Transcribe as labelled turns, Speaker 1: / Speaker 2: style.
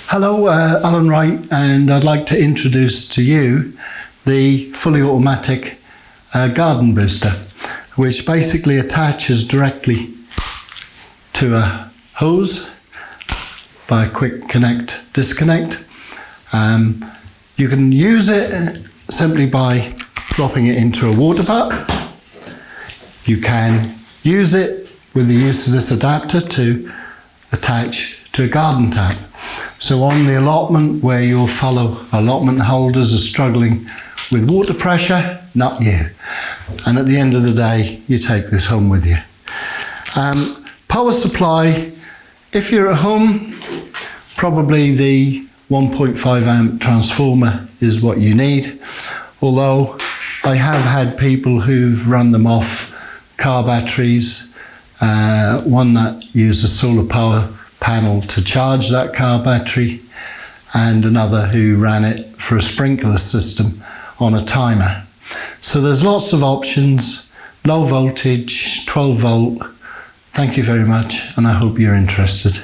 Speaker 1: Hello, Alan Wright, and I'd like to introduce to you the fully automatic garden booster, which basically attaches directly to a hose by a quick connect disconnect. You can use it simply by dropping it into a water butt. You can use it with the use of this adapter to attach to a garden tap. So on the allotment where your fellow allotment holders are struggling with water pressure, not you. And at the end of the day, you take this home with you. Power supply, if you're at home, probably the 1.5 amp transformer is what you need. Although I have had people who've run them off car batteries, one that used a solar power panel to charge that car battery, and another who ran it for a sprinkler system on a timer. So there's lots of options, low voltage, 12 volt. Thank you very much, and I hope you're interested.